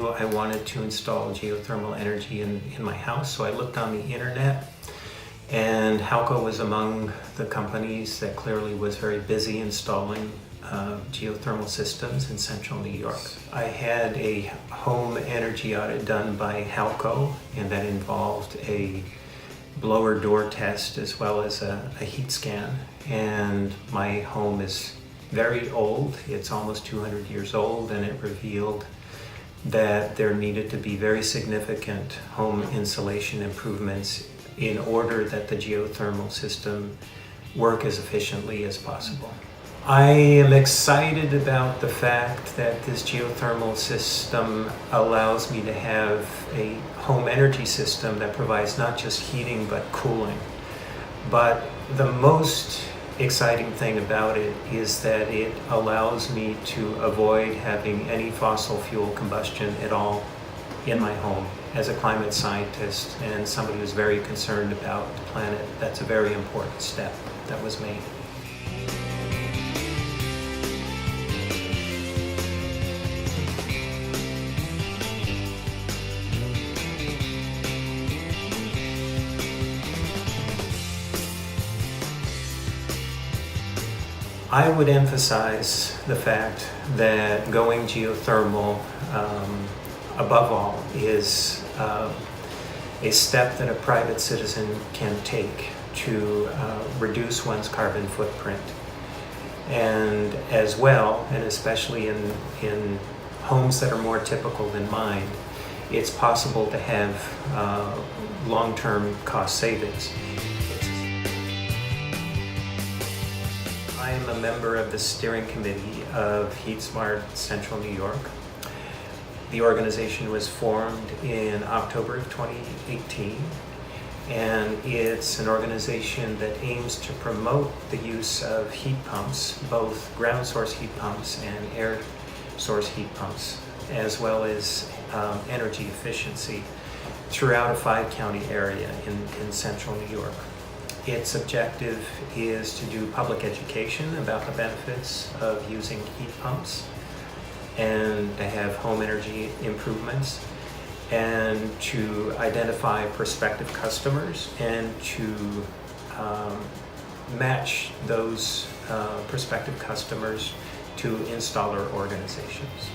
knew I wanted to install geothermal energy in my house, so I looked on the internet, and Halco was among the companies that clearly was very busy installing geothermal systems in central New York. I had a home energy audit done by Halco, and that involved a blower door test as well as a heat scan. And my home is very old. It's almost 200 years old, and it revealed that there needed to be very significant home insulation improvements in order that the geothermal system work as efficiently as possible. I am excited about the fact that this geothermal system allows me to have a home energy system that provides not just heating but cooling. But the most exciting thing about it is that it allows me to avoid having any fossil fuel combustion at all in my home. As a climate scientist and somebody who's very concerned about the planet, that's a very important step that was made. I would emphasize the fact that going geothermal, above all, is a step that a private citizen can take to reduce one's carbon footprint. And as well, and especially in homes that are more typical than mine, it's possible to have long-term cost savings. I am a member of the steering committee of HeatSmart Central New York. The organization was formed in October of 2018, and it's an organization that aims to promote the use of heat pumps, both ground source heat pumps and air source heat pumps, as well as energy efficiency throughout a 5-county area in central New York. Its objective is to do public education about the benefits of using heat pumps and to have home energy improvements, and to identify prospective customers and to match those prospective customers to installer organizations.